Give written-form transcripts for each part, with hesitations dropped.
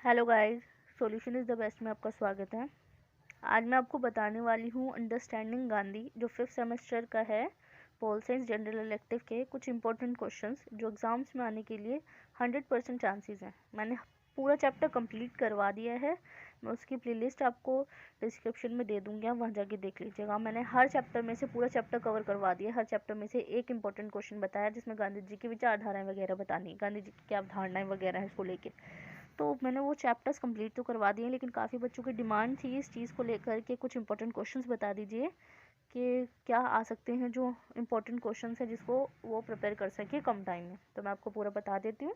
Hello guys, solution is the best में आपका स्वागत है। आज मैं आपको बताने वाली हूँ अंडरस्टैंडिंग गांधी जो 5th सेमेस्टर का है। पोल साइंस जनरल इलेक्टिव के कुछ इंपॉर्टेंट क्वेश्चंस जो एग्ज़ाम्स में आने के लिए 100% चांसेस हैं। मैंने पूरा चैप्टर कंप्लीट करवा दिया है। मैं उसकी प्लेलिस्ट आपको डिस्क्रिप्शन में दे दूँगी, आप वहाँ जाके देख लीजिएगा। मैंने हर चैप्टर में से पूरा चैप्टर कवर करवा दिया। हर चैप्टर में से एक इंपॉर्टेंट क्वेश्चन बताया जिसमें गांधी जी की विचारधाराएँ वगैरह बतानी, गांधी जी की क्या अवधारणाएँ वगैरह हैं इसको लेके। तो मैंने वो चैप्टर्स कंप्लीट तो करवा दिए, लेकिन काफ़ी बच्चों की डिमांड थी इस चीज़ को लेकर के कुछ इंपॉर्टेंट क्वेश्चंस बता दीजिए कि क्या आ सकते हैं जो इंपॉर्टेंट क्वेश्चंस हैं जिसको वो प्रिपेयर कर सके कम टाइम में। तो मैं आपको पूरा बता देती हूँ।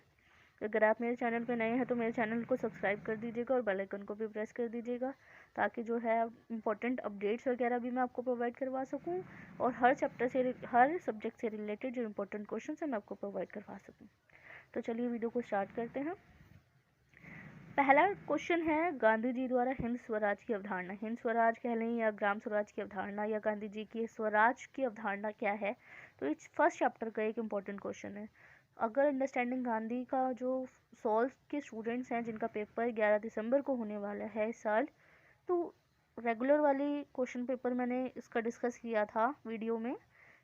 अगर आप मेरे चैनल पे नए हैं तो मेरे चैनल को सब्सक्राइब कर दीजिएगा और बेल आइकन को भी प्रेस कर दीजिएगा, ताकि जो है इंपॉर्टेंट अपडेट्स वगैरह भी मैं आपको प्रोवाइड करवा सकूँ और हर चैप्टर से हर सब्जेक्ट से रिलेटेड जो इंपॉर्टेंट क्वेश्चन है मैं आपको प्रोवाइड करवा सकूँ। तो चलिए वीडियो को स्टार्ट करते हैं। पहला क्वेश्चन है गांधी जी द्वारा हिंद स्वराज की अवधारणा। हिंद स्वराज कह लें या ग्राम स्वराज की अवधारणा या गांधी जी की स्वराज की अवधारणा क्या है, तो इस फर्स्ट चैप्टर का एक इम्पॉर्टेंट क्वेश्चन है। अगर अंडरस्टैंडिंग गांधी का जो सॉल्व के स्टूडेंट्स हैं जिनका पेपर 11 दिसंबर को होने वाला है इस साल, तो रेगुलर वाली क्वेश्चन पेपर मैंने इसका डिस्कस किया था वीडियो में,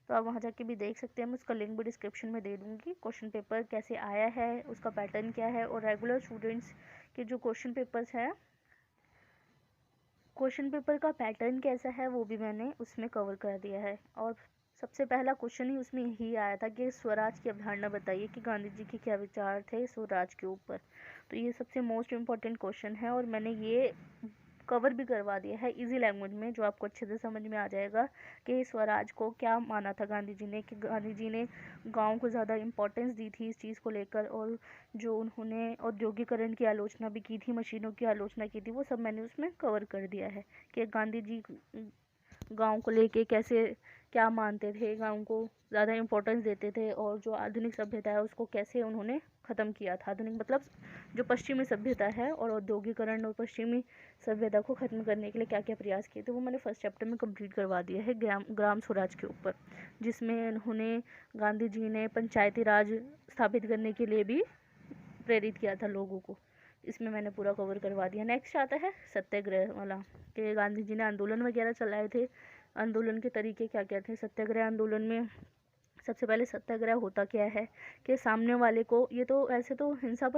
तो आप वहाँ जाके भी देख सकते हैं। मैं उसका लिंक भी डिस्क्रिप्शन में दे दूँगी। क्वेश्चन पेपर कैसे आया है, उसका पैटर्न क्या है और रेगुलर स्टूडेंट्स के जो क्वेश्चन पेपर्स हैं, क्वेश्चन पेपर का पैटर्न कैसा है वो भी मैंने उसमें कवर कर दिया है। और सबसे पहला क्वेश्चन ही उसमें यही आया था कि स्वराज की अवधारणा बताइए कि गांधी जी के क्या विचार थे स्वराज के ऊपर। तो ये सबसे मोस्ट इम्पॉर्टेंट क्वेश्चन है और मैंने ये कवर भी करवा दिया है इजी लैंग्वेज में, जो आपको अच्छे से समझ में आ जाएगा कि स्वराज को क्या माना था गांधी जी ने, कि गांधी जी ने गांव को ज़्यादा इम्पोर्टेंस दी थी इस चीज़ को लेकर, और जो उन्होंने औद्योगिकरण की आलोचना भी की थी, मशीनों की आलोचना की थी, वो सब मैंने उसमें कवर कर दिया है कि गांधी जी गांव को लेके कैसे क्या मानते थे, गांव को ज़्यादा इम्पोर्टेंस देते थे, और जो आधुनिक सभ्यता है उसको कैसे उन्होंने ख़त्म किया था। आधुनिक मतलब जो पश्चिमी सभ्यता है और औद्योगिकरण और पश्चिमी सभ्यता को ख़त्म करने के लिए क्या क्या प्रयास किए थे वो मैंने फर्स्ट चैप्टर में कंप्लीट करवा दिया है ग्राम स्वराज के ऊपर, जिसमें उन्होंने गांधी जी ने पंचायती राज स्थापित करने के लिए भी प्रेरित किया था लोगों को। इसमें मैंने पूरा कवर करवा दिया। नेक्स्ट आता है सत्याग्रह वाला, कि गांधी जी ने आंदोलन वगैरह चलाए थे, आंदोलन के तरीके क्या क्या थे। सत्याग्रह आंदोलन में सबसे पहले सत्याग्रह होता क्या है कि सामने वाले को, ये तो ऐसे तो अहिंसा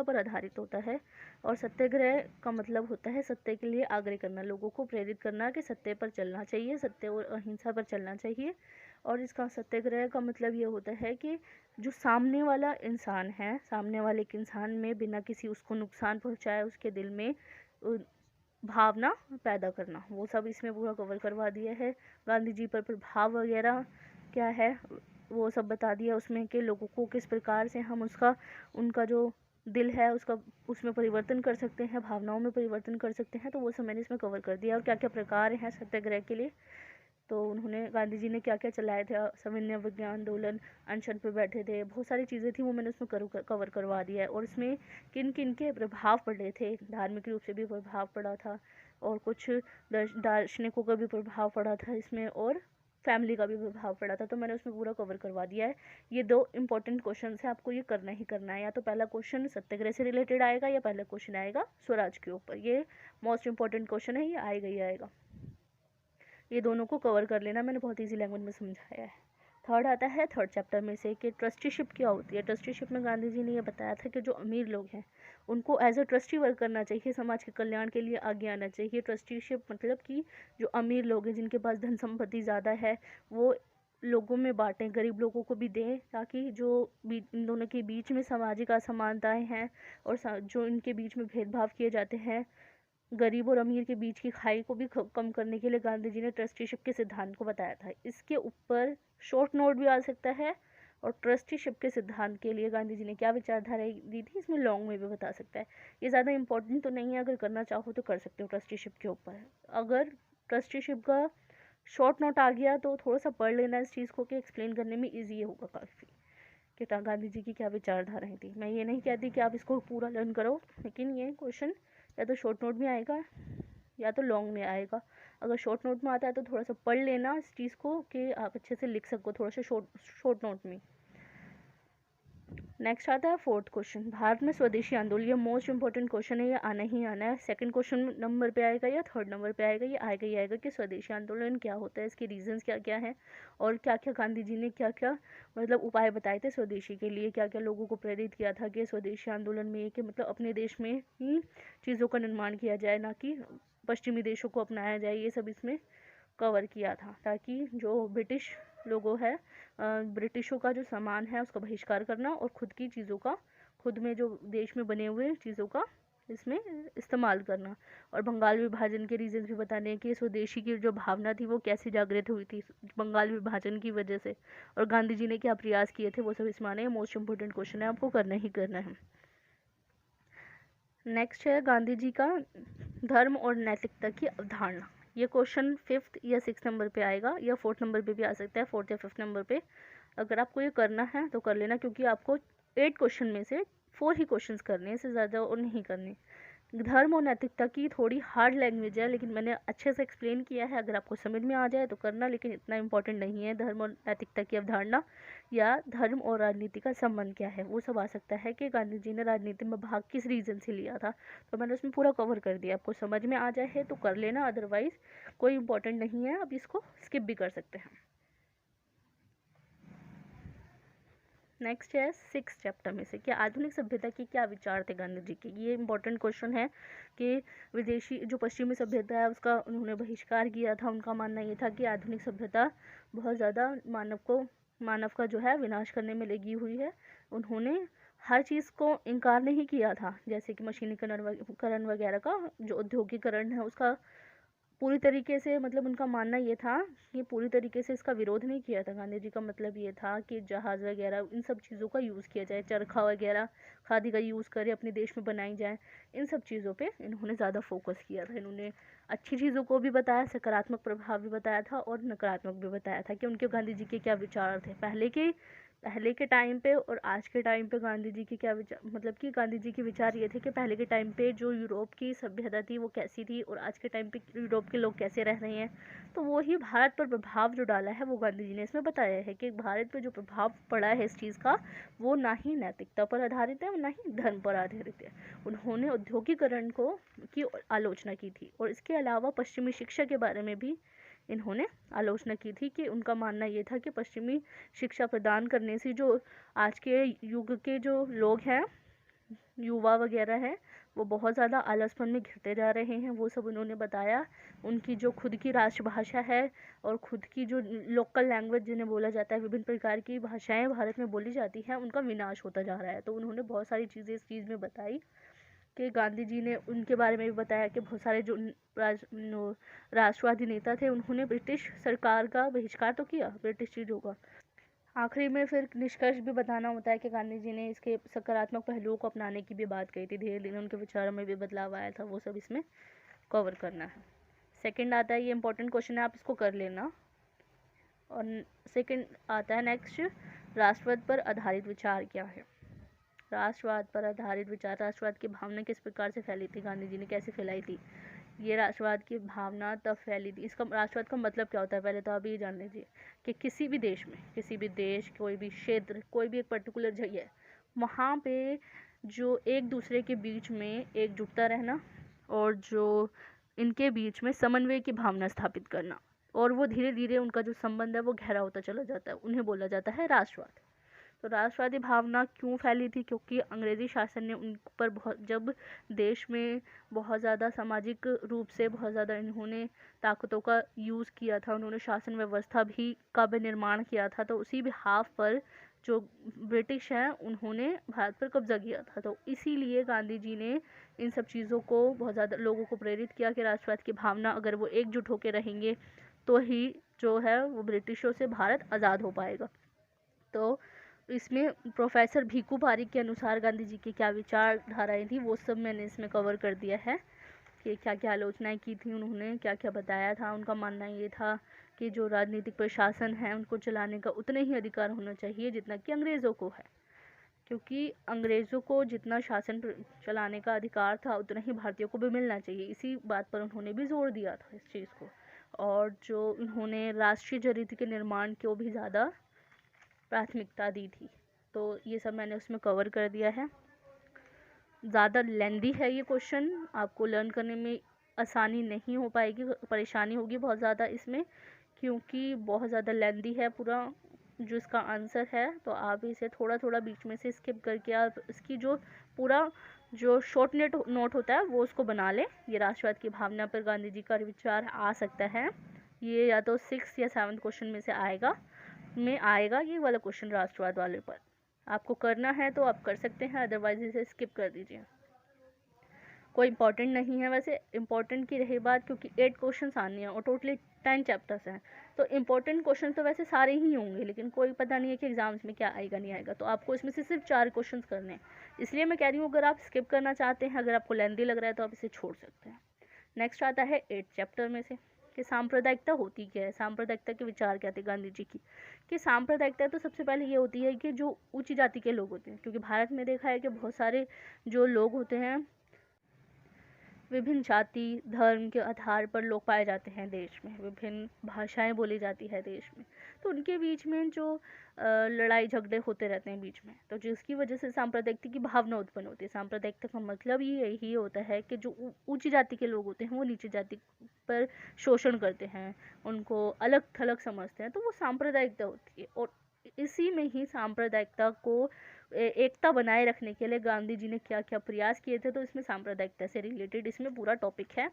पर आधारित होता है, और सत्याग्रह का मतलब होता है सत्य के लिए आग्रह करना, लोगों को प्रेरित करना कि सत्य पर चलना चाहिए, सत्य और अहिंसा पर चलना चाहिए। और इसका सत्याग्रह का मतलब ये होता है कि जो सामने वाला इंसान है, सामने वाले के इंसान में बिना किसी उसको नुकसान पहुंचाए उसके दिल में भावना पैदा करना, वो सब इसमें पूरा कवर करवा दिया है। गांधी जी पर प्रभाव वगैरह क्या है वो सब बता दिया उसमें, कि लोगों को किस प्रकार से हम उनका जो दिल है उसका उसमें परिवर्तन कर सकते हैं, भावनाओं में परिवर्तन कर सकते हैं। तो वो सब मैंने इसमें कवर कर दिया। और क्या क्या प्रकार हैं सत्याग्रह के लिए, तो उन्होंने गांधी जी ने क्या क्या चलाए थे, सविनय विज्ञान आंदोलन, अनशन पे बैठे थे, बहुत सारी चीज़ें थी वो मैंने उसमें कवर करवा दिया है। और इसमें किन किन के प्रभाव पड़े थे, धार्मिक रूप से भी प्रभाव पड़ा था और कुछ दार्शनिकों का भी प्रभाव पड़ा था इसमें, और फैमिली का भी प्रभाव पड़ा था। तो मैंने उसमें पूरा कवर करवा दिया है। ये दो इंपॉर्टेंट क्वेश्चन है, आपको ये करना ही करना है। या तो पहला क्वेश्चन सत्याग्रह से रिलेटेड आएगा या पहला क्वेश्चन आएगा स्वराज के ऊपर। ये मोस्ट इंपॉर्टेंट क्वेश्चन है, ये आएगा ही आएगा। ये दोनों को कवर कर लेना, मैंने बहुत इजी लैंग्वेज में समझाया है। थर्ड आता है थर्ड चैप्टर में से कि ट्रस्टीशिप क्या होती है। ट्रस्टीशिप में गांधी जी ने ये बताया था कि जो अमीर लोग हैं उनको एज अ ट्रस्टी वर्क करना चाहिए, समाज के कल्याण के लिए आगे आना चाहिए। ट्रस्टीशिप मतलब कि जो अमीर लोग हैं जिनके पास धन संपत्ति ज़्यादा है वो लोगों में बांटें, गरीब लोगों को भी दें, ताकि जो इन दोनों के बीच में सामाजिक असमानताएं हैं और जो इनके बीच में भेदभाव किए जाते हैं, गरीब और अमीर के बीच की खाई को भी कम करने के लिए गांधी जी ने ट्रस्टीशिप के सिद्धांत को बताया था। इसके ऊपर शॉर्ट नोट भी आ सकता है, और ट्रस्टीशिप के सिद्धांत के लिए गांधी जी ने क्या विचारधारा दी थी इसमें लॉन्ग में भी बता सकता है। ये ज़्यादा इंपॉर्टेंट तो नहीं है, अगर करना चाहो तो कर सकते हो ट्रस्टीशिप के ऊपर। अगर ट्रस्टीशिप का शॉर्ट नोट आ गया तो थोड़ा सा पढ़ लेना इस चीज़ को, कि एक्सप्लेन करने में ईजी होगा काफ़ी कि गांधी जी की क्या विचारधाराएं थी। मैं ये नहीं कहती कि आप इसको पूरा लर्न करो, लेकिन ये क्वेश्चन या तो शॉर्ट नोट में आएगा या तो लॉन्ग में आएगा। अगर शॉर्ट नोट में आता है तो थोड़ा सा पढ़ लेना इस चीज़ को, कि आप अच्छे से लिख सको थोड़ा सा शॉर्ट नोट में। नेक्स्ट आता है फोर्थ क्वेश्चन, भारत में स्वदेशी आंदोलन। ये मोस्ट इंपॉर्टेंट क्वेश्चन है, ये आना ही आना है। सेकंड क्वेश्चन नंबर पे आएगा या थर्ड नंबर पे आएगा, ये आएगा ही आएगा कि स्वदेशी आंदोलन क्या होता है, इसके रीजंस क्या क्या हैं, और क्या क्या गांधी जी ने क्या क्या मतलब उपाय बताए थे स्वदेशी के लिए, क्या क्या लोगों को प्रेरित किया था कि स्वदेशी आंदोलन में कि मतलब अपने देश में ही चीज़ों का निर्माण किया जाए, ना कि पश्चिमी देशों को अपनाया जाए। ये सब इसमें कवर किया था, ताकि जो ब्रिटिश लोगों है, ब्रिटिशों का जो सामान है उसका बहिष्कार करना, और खुद की चीज़ों का, खुद में जो देश में बने हुए चीज़ों का इसमें इस्तेमाल करना। और बंगाल विभाजन के रीजंस भी बताने हैं कि स्वदेशी की जो भावना थी वो कैसे जागृत हुई थी बंगाल विभाजन की वजह से, और गांधी जी ने क्या प्रयास किए थे, वो सब इसमें आने। मोस्ट इंपोर्टेंट क्वेश्चन है, आपको करना ही करना है। नेक्स्ट है गांधी जी का धर्म और नैतिकता की अवधारणा। ये क्वेश्चन 5th या 6th नंबर पे आएगा, या 4th नंबर पे भी आ सकता है, 4th या 5th नंबर पे। अगर आपको ये करना है तो कर लेना, क्योंकि आपको 8 क्वेश्चन में से 4 ही क्वेश्चंस करने हैं, इससे ज़्यादा और नहीं करने। धर्म और नैतिकता की थोड़ी हार्ड लैंग्वेज है, लेकिन मैंने अच्छे से एक्सप्लेन किया है। अगर आपको समझ में आ जाए तो करना, लेकिन इतना इंपॉर्टेंट नहीं है। धर्म और नैतिकता की अवधारणा या धर्म और राजनीति का संबंध क्या है, वो सब आ सकता है कि गांधी जी ने राजनीति में भाग किस रीजन से लिया था। तो मैंने उसमें पूरा कवर कर दिया। आपको समझ में आ जाए तो कर लेना, अदरवाइज कोई इंपॉर्टेंट नहीं है, आप इसको स्किप भी कर सकते हैं। नेक्स्ट है 6th चैप्टर में से, कि आधुनिक सभ्यता के क्या विचार थे गांधी जी के। ये इंपॉर्टेंट क्वेश्चन है कि विदेशी जो पश्चिमी सभ्यता है उसका उन्होंने बहिष्कार किया था। उनका मानना ये था कि आधुनिक सभ्यता बहुत ज़्यादा मानव का जो है विनाश करने में लगी हुई है। उन्होंने हर चीज़ को इनकार नहीं किया था, जैसे कि मशीनीकरण वगैरह का जो औद्योगिकरण है उसका पूरी तरीके से, मतलब उनका मानना ये था कि पूरी तरीके से इसका विरोध नहीं किया था। गांधी जी का मतलब ये था कि जहाज़ वगैरह इन सब चीज़ों का यूज़ किया जाए, चरखा वगैरह खादी का यूज़ करें, अपने देश में बनाई जाए। इन सब चीज़ों पे इन्होंने ज़्यादा फोकस किया था। इन्होंने अच्छी चीज़ों को भी बताया, सकारात्मक प्रभाव भी बताया था और नकारात्मक भी बताया था कि उनके गांधी जी के क्या विचार थे पहले के टाइम पे और आज के टाइम पे। गांधी जी के क्या विचार, मतलब कि गांधी जी के विचार ये थे कि पहले के टाइम पे जो यूरोप की सभ्यता थी वो कैसी थी, और आज के टाइम पे यूरोप के लोग कैसे रह रहे हैं। तो वो ही भारत पर प्रभाव जो डाला है वो गांधी जी ने इसमें बताया है कि भारत पर जो प्रभाव पड़ा है इस चीज़ का, वो ना ही नैतिकता पर आधारित है और ना ही धर्म पर आधारित है। उन्होंने औद्योगिकरण की आलोचना की थी, और इसके अलावा पश्चिमी शिक्षा के बारे में भी इन्होंने आलोचना की थी कि उनका मानना ये था कि पश्चिमी शिक्षा प्रदान करने से जो आज के युग के जो लोग हैं, युवा वगैरह हैं, वो बहुत ज़्यादा आलसपन में घिरते जा रहे हैं। वो सब उन्होंने बताया। उनकी जो खुद की राष्ट्रभाषा है और खुद की जो लोकल लैंग्वेज जिन्हें बोला जाता है, विभिन्न प्रकार की भाषाएं भारत में बोली जाती हैं, उनका विनाश होता जा रहा है। तो उन्होंने बहुत सारी चीज़ें इस चीज़ में बताई कि गांधी जी ने उनके बारे में भी बताया कि बहुत सारे जो राष्ट्रवादी नेता थे उन्होंने ब्रिटिश सरकार का बहिष्कार तो किया, ब्रिटिश चीज़ों का। आखिरी में फिर निष्कर्ष भी बताना होता है कि गांधी जी ने इसके सकारात्मक पहलुओं को अपनाने की भी बात कही थी। धीरे धीरे उनके विचारों में भी बदलाव आया था, वो सब इसमें कवर करना है। सेकंड आता है, ये इंपॉर्टेंट क्वेश्चन है, आप इसको कर लेना। और सेकंड आता है नेक्स्ट, राष्ट्रवाद पर आधारित विचार क्या है। राष्ट्रवाद पर आधारित विचार, राष्ट्रवाद की भावना किस प्रकार से फैली थी, गांधी जी ने कैसे फैलाई थी। ये राष्ट्रवाद की भावना तब फैली थी। इसका राष्ट्रवाद का मतलब क्या होता है पहले तो आप ये जान लीजिए कि किसी भी देश में, किसी भी देश, कोई भी क्षेत्र, कोई भी एक पर्टिकुलर जगह, वहाँ पे जो एक दूसरे के बीच में एकजुटता रहना और जो इनके बीच में समन्वय की भावना स्थापित करना, और वो धीरे धीरे उनका जो संबंध है वो गहरा होता चला जाता है, उन्हें बोला जाता है राष्ट्रवाद। तो राष्ट्रवादी भावना क्यों फैली थी, क्योंकि अंग्रेज़ी शासन ने उन पर जब देश में बहुत ज़्यादा सामाजिक रूप से बहुत ज़्यादा इन्होंने ताकतों का यूज़ किया था, उन्होंने शासन व्यवस्था का भी निर्माण किया था। तो उसी बिहाफ पर जो ब्रिटिश हैं उन्होंने भारत पर कब्जा किया था। तो इसीलिए गांधी जी ने इन सब चीज़ों को बहुत ज़्यादा लोगों को प्रेरित किया कि राष्ट्रवाद की भावना, अगर वो एकजुट होकर रहेंगे तो ही जो है वो ब्रिटिशों से भारत आज़ाद हो पाएगा। तो इसमें प्रोफेसर भीखू पारिक के अनुसार गांधी जी की क्या विचारधाराएं थी वो सब मैंने इसमें कवर कर दिया है कि क्या क्या आलोचनाएं की थी उन्होंने, क्या क्या बताया था। उनका मानना ये था कि जो राजनीतिक प्रशासन है उनको चलाने का उतना ही अधिकार होना चाहिए जितना कि अंग्रेज़ों को है, क्योंकि अंग्रेज़ों को जितना शासन चलाने का अधिकार था उतना ही भारतीयों को भी मिलना चाहिए। इसी बात पर उन्होंने भी जोर दिया था इस चीज़ को। और जो उन्होंने राष्ट्रीय चरित्र के निर्माण को भी ज़्यादा प्राथमिकता दी थी। तो ये सब मैंने उसमें कवर कर दिया है। ज़्यादा लेंदी है ये क्वेश्चन, आपको लर्न करने में आसानी नहीं हो पाएगी, परेशानी होगी बहुत ज़्यादा इसमें, क्योंकि बहुत ज़्यादा लेंदी है पूरा जो इसका आंसर है। तो आप इसे थोड़ा थोड़ा बीच में से स्किप करके आप इसकी जो पूरा जो शॉर्ट नोट होता है वो उसको बना लें। ये राष्ट्रवाद की भावना पर गांधी जी का विचार आ सकता है, ये या तो 6 या 7 क्वेश्चन में से आएगा ये वाला क्वेश्चन राष्ट्रवाद वाले पर। आपको करना है तो आप कर सकते हैं, अदरवाइज इसे स्किप कर दीजिए। कोई इंपॉर्टेंट नहीं है वैसे। इंपॉर्टेंट की रही बात, क्योंकि 8 क्वेश्चन आने हैं और टोटली 10 चैप्टर्स हैं, तो इंपॉर्टेंट क्वेश्चन तो वैसे सारे ही होंगे, लेकिन कोई पता नहीं है कि एग्जाम्स में क्या आएगा नहीं आएगा। तो आपको इसमें से सिर्फ 4 क्वेश्चन करने हैं, इसलिए मैं कह रही हूँ अगर आप स्किप करना चाहते हैं, अगर आपको लेंदी लग रहा है तो आप इसे छोड़ सकते हैं। नेक्स्ट आता है 8 चैप्टर में से कि सांप्रदायिकता होती क्या है, सांप्रदायिकता के विचार क्या थे गांधी जी की। कि सांप्रदायिकता तो सबसे पहले ये होती है कि जो ऊंची जाति के लोग होते हैं, क्योंकि भारत में देखा है कि बहुत सारे जो लोग होते हैं विभिन्न जाति धर्म के आधार पर लोग पाए जाते हैं देश में, विभिन्न भाषाएं बोली जाती है देश में, तो उनके बीच में जो लड़ाई झगड़े होते रहते हैं बीच में, तो जिसकी वजह से सांप्रदायिकता की भावना उत्पन्न होती है। सांप्रदायिकता का मतलब ये यही होता है कि जो ऊंची जाति के लोग होते हैं वो नीची जाति पर शोषण करते हैं, उनको अलग थलग समझते हैं, तो वो सांप्रदायिकता होती है। और इसी में ही सांप्रदायिकता को एकता बनाए रखने के लिए गांधी जी ने क्या क्या प्रयास किए थे, तो इसमें सांप्रदायिकता से रिलेटेड इसमें पूरा टॉपिक है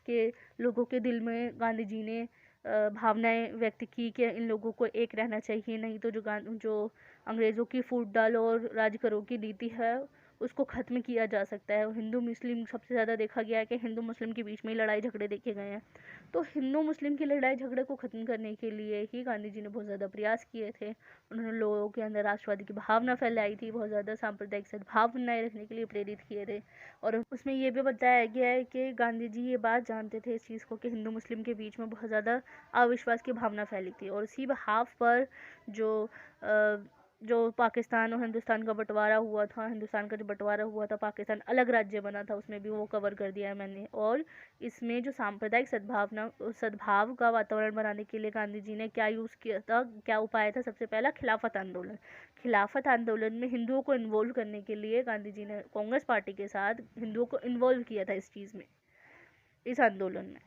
कि लोगों के दिल में गांधी जी ने भावनाएं व्यक्त की कि इन लोगों को एक रहना चाहिए, नहीं तो जो अंग्रेज़ों की फूट डालो और राज करो की नीति है उसको ख़त्म किया जा सकता है। हिंदू मुस्लिम सबसे ज़्यादा देखा गया है कि हिंदू मुस्लिम के बीच में ही लड़ाई झगड़े देखे गए हैं, तो हिंदू मुस्लिम की लड़ाई झगड़े को ख़त्म करने के लिए ही गांधी जी ने बहुत ज़्यादा प्रयास किए थे। उन्होंने लोगों के अंदर राष्ट्रवादी की भावना फैलाई थी, बहुत ज़्यादा सांप्रदायिक सद्भाव बनाए रखने के लिए प्रेरित किए थे। और उसमें ये भी बताया गया है कि गांधी जी ये बात जानते थे इस चीज़ को कि हिंदू मुस्लिम के बीच में बहुत ज़्यादा अविश्वास की भावना फैली थी, और उसी हाफ पर जो पाकिस्तान और हिंदुस्तान का बंटवारा हुआ था, हिंदुस्तान का जो बंटवारा हुआ था, पाकिस्तान अलग राज्य बना था, उसमें भी वो कवर कर दिया है मैंने। और इसमें जो सांप्रदायिक सद्भाव का वातावरण बनाने के लिए गांधी जी ने क्या यूज़ किया था, क्या उपाय था, सबसे पहला खिलाफत आंदोलन। खिलाफत आंदोलन में हिंदुओं को इन्वॉल्व करने के लिए गांधी जी ने कांग्रेस पार्टी के साथ हिंदुओं को इन्वॉल्व किया था इस चीज़ में, इस आंदोलन में।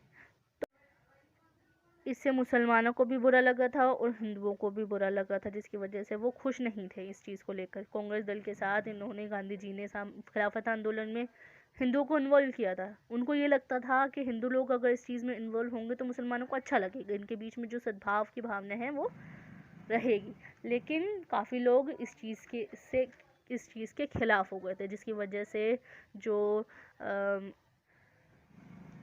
इससे मुसलमानों को भी बुरा लगा था और हिंदुओं को भी बुरा लगा था, जिसकी वजह से वो खुश नहीं थे इस चीज़ को लेकर। कांग्रेस दल के साथ इन्होंने गांधी जी ने खिलाफत आंदोलन में हिंदुओं को इन्वॉल्व किया था। उनको ये लगता था कि हिंदू लोग अगर इस चीज़ में इन्वॉल्व होंगे तो मुसलमानों को अच्छा लगेगा, इनके बीच में जो सद्भाव की भावना है वो रहेगी। लेकिन काफ़ी लोग इस चीज़ के खिलाफ हो गए थे, जिसकी वजह से जो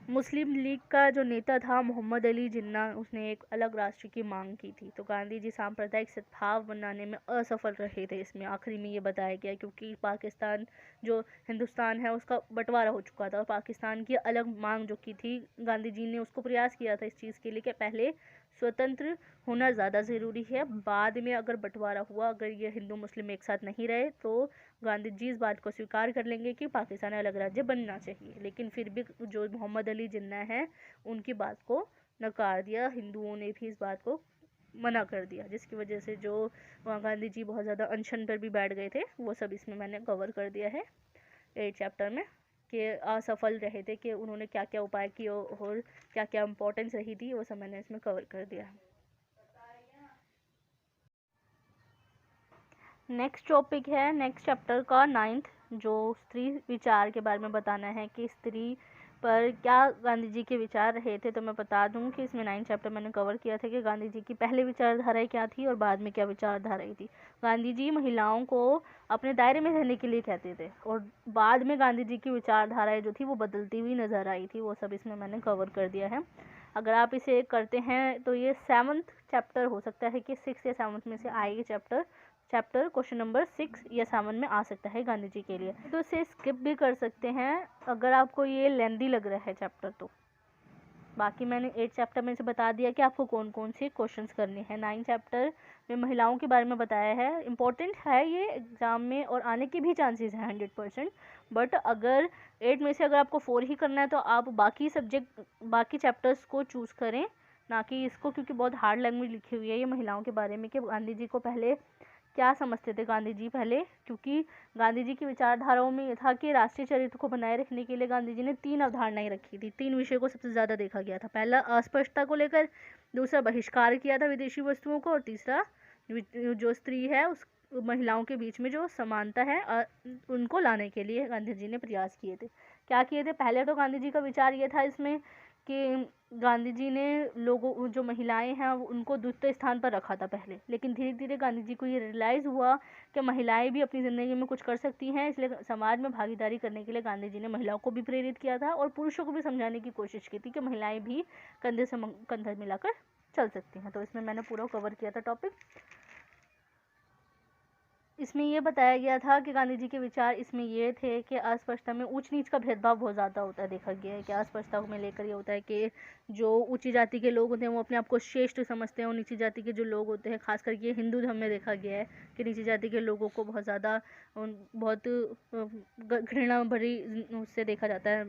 मुस्लिम लीग का जो नेता था मोहम्मद अली जिन्ना, उसने एक अलग राष्ट्र की मांग की थी। तो गांधी जी सांप्रदायिक सद्भाव बनाने में असफल रहे थे। इसमें आखिरी में ये बताया गया, क्योंकि पाकिस्तान जो हिंदुस्तान है उसका बंटवारा हो चुका था और पाकिस्तान की अलग मांग जो की थी, गांधी जी ने उसको प्रयास किया था इस चीज़ के लिए कि पहले स्वतंत्र होना ज़्यादा ज़रूरी है, बाद में अगर बंटवारा हुआ, अगर ये हिंदू मुस्लिम एक साथ नहीं रहे तो गांधी जी इस बात को स्वीकार कर लेंगे कि पाकिस्तान अलग राज्य बनना चाहिए। लेकिन फिर भी जो मोहम्मद अली जिन्ना है उनकी बात को नकार दिया, हिंदुओं ने भी इस बात को मना कर दिया, जिसकी वजह से जो वहाँ गांधी जी बहुत ज़्यादा अनशन पर भी बैठ गए थे, वो सब इसमें मैंने कवर कर दिया है 8 चैप्टर में, कि असफल रहे थे कि उन्होंने क्या क्या उपाय किए और क्या क्या इम्पोर्टेंस रही थी, वो सब मैंने इसमें कवर कर दिया है। नेक्स्ट टॉपिक है नेक्स्ट चैप्टर का 9th, जो स्त्री विचार के बारे में बताना है कि स्त्री पर क्या गांधी जी के विचार रहे थे। तो मैं बता दूं कि इसमें 9 चैप्टर मैंने कवर किया था कि गांधी जी की पहले विचारधाराएं क्या थी और बाद में क्या विचारधाराएं थी। गांधी जी महिलाओं को अपने दायरे में रहने के लिए कहते थे, और बाद में गांधी जी की विचारधाराएं जो थी वो बदलती हुई नज़र आई थी, वो सब इसमें मैंने कवर कर दिया है। अगर आप इसे करते हैं तो ये 7th चैप्टर हो सकता है कि 6 या 7 में से आएगी चैप्टर क्वेश्चन नंबर 6 या 7 में आ सकता है गांधी जी के लिए, तो इसे स्किप भी कर सकते हैं अगर आपको ये लेंदी लग रहा है चैप्टर। तो बाकी मैंने 8 चैप्टर में से बता दिया कि आपको कौन कौन से क्वेश्चंस करने हैं। 9 चैप्टर में महिलाओं के बारे में बताया है, इंपॉर्टेंट है ये एग्ज़ाम में और आने के भी चांसेस हैं 100%। बट अगर 8 में से अगर आपको 4 ही करना है तो आप बाकी चैप्टर्स को चूज़ करें, ना कि इसको, क्योंकि बहुत हार्ड लैंग्वेज लिखी हुई है ये महिलाओं के बारे में कि गांधी जी को पहले क्या समझते थे गांधी जी पहले, क्योंकि गांधी जी की विचारधाराओं में ये था कि राष्ट्रीय चरित्र को बनाए रखने के लिए गांधी जी ने 3 अवधारणाएं रखी थी। 3 विषयों को सबसे ज़्यादा देखा गया था। पहला अस्पष्टता को लेकर, दूसरा बहिष्कार किया था विदेशी वस्तुओं को, और तीसरा जो स्त्री है उस महिलाओं के बीच में जो समानता है उनको लाने के लिए गांधी जी ने प्रयास किए थे। क्या किए थे? पहले तो गांधी जी का विचार ये था इसमें कि गांधी जी ने लोगों जो महिलाएं हैं उनको द्वितीय स्थान पर रखा था पहले, लेकिन धीरे धीरे गांधी जी को ये रियलाइज़ हुआ कि महिलाएं भी अपनी ज़िंदगी में कुछ कर सकती हैं, इसलिए समाज में भागीदारी करने के लिए गांधी जी ने महिलाओं को भी प्रेरित किया था और पुरुषों को भी समझाने की कोशिश की थी कि महिलाएं भी कंधे से कंधा मिलाकर चल सकती हैं। तो इसमें मैंने पूरा कवर किया था टॉपिक। इसमें ये बताया गया था कि गांधी जी के विचार इसमें ये थे कि अस्पृश्यता में ऊंच नीच का भेदभाव बहुत ज़्यादा होता है। देखा गया है कि अस्पृश्यता में लेकर ये होता है कि जो ऊंची जाति के लोग होते हैं वो अपने आप को श्रेष्ठ समझते हैं, और नीची जाति के जो लोग होते हैं, खास करके हिंदू धर्म में देखा गया है कि नीची जाति के लोगों को बहुत ज़्यादा बहुत घृणा भरी उससे देखा जाता है,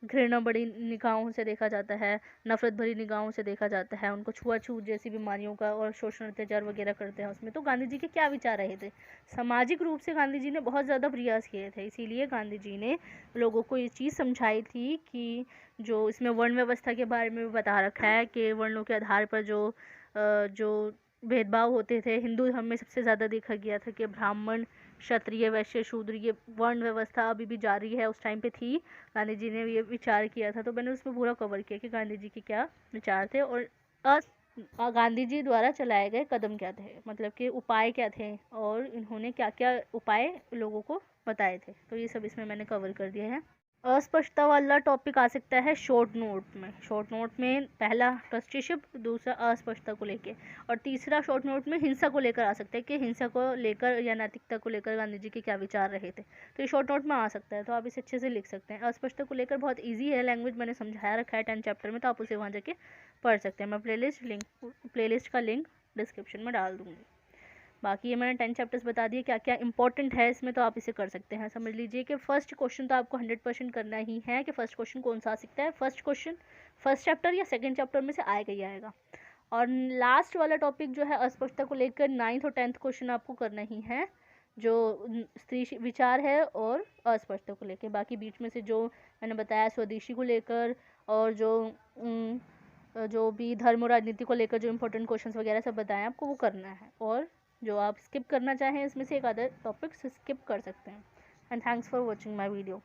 घृणा बड़ी निगाहों से देखा जाता है, नफरत भरी निगाहों से देखा जाता है, उनको छुआछूत जैसी बीमारियों का और शोषण अत्याचार वगैरह करते हैं उसमें। तो गांधी जी के क्या विचार रहे थे? सामाजिक रूप से गांधी जी ने बहुत ज़्यादा प्रयास किए थे, इसीलिए गांधी जी ने लोगों को ये चीज़ समझाई थी कि जो इसमें वर्ण व्यवस्था के बारे में भी बता रखा है कि वर्णों के आधार पर जो भेदभाव होते थे, हिंदू धर्म में सबसे ज़्यादा देखा गया था कि ब्राह्मण, क्षत्रिय, वैश्य, शूद्र, ये वर्ण व्यवस्था अभी भी जारी है, उस टाइम पे थी। गांधी जी ने ये विचार किया था, तो मैंने उसमें पूरा कवर किया कि गांधी जी के क्या विचार थे और गांधी जी द्वारा चलाए गए कदम क्या थे, मतलब कि उपाय क्या थे, और इन्होंने क्या क्या उपाय लोगों को बताए थे। तो ये सब इसमें मैंने कवर कर दिया है। अस्पष्टता वाला टॉपिक आ सकता है शॉर्ट नोट में। शॉर्ट नोट में पहला ट्रस्टीशिप, दूसरा अस्पष्टता को लेकर, और तीसरा शॉर्ट नोट में हिंसा को लेकर आ सकता है कि हिंसा को लेकर या नैतिकता को लेकर गांधी जी के क्या विचार रहे थे। तो ये शॉर्ट नोट में आ सकता है, तो आप इसे अच्छे से लिख सकते हैं। अस्पष्टता को लेकर बहुत ईजी है, लैंग्वेज मैंने समझाया रखा है 10 चैप्टर में, तो आप उसे वहाँ जाके पढ़ सकते हैं। मैं प्लेलिस्ट का लिंक डिस्क्रिप्शन में डाल दूँगी। बाकी ये मैंने 10 चैप्टर्स बता दिए क्या क्या इंपॉर्टेंट है इसमें, तो आप इसे कर सकते हैं। समझ लीजिए कि फर्स्ट क्वेश्चन तो आपको 100% करना ही है कि फर्स्ट क्वेश्चन कौन सा आ सकता है। फर्स्ट क्वेश्चन फर्स्ट चैप्टर या सेकंड चैप्टर में से आएगा ही आएगा। और लास्ट वाला टॉपिक जो है अस्पष्टता को लेकर 9th और 10th क्वेश्चन आपको करना ही है, जो स्त्री विचार है और अस्पष्टता को लेकर। बाकी बीच में से जो मैंने बताया स्वदेशी को लेकर और जो भी धर्म और राजनीति को लेकर जो इंपॉर्टेंट क्वेश्चंस वगैरह सब बताएं आपको, वो करना है। और जो आप स्किप करना चाहें इसमें से एक अदर टॉपिक्स स्किप कर सकते हैं। And thanks for watching my video.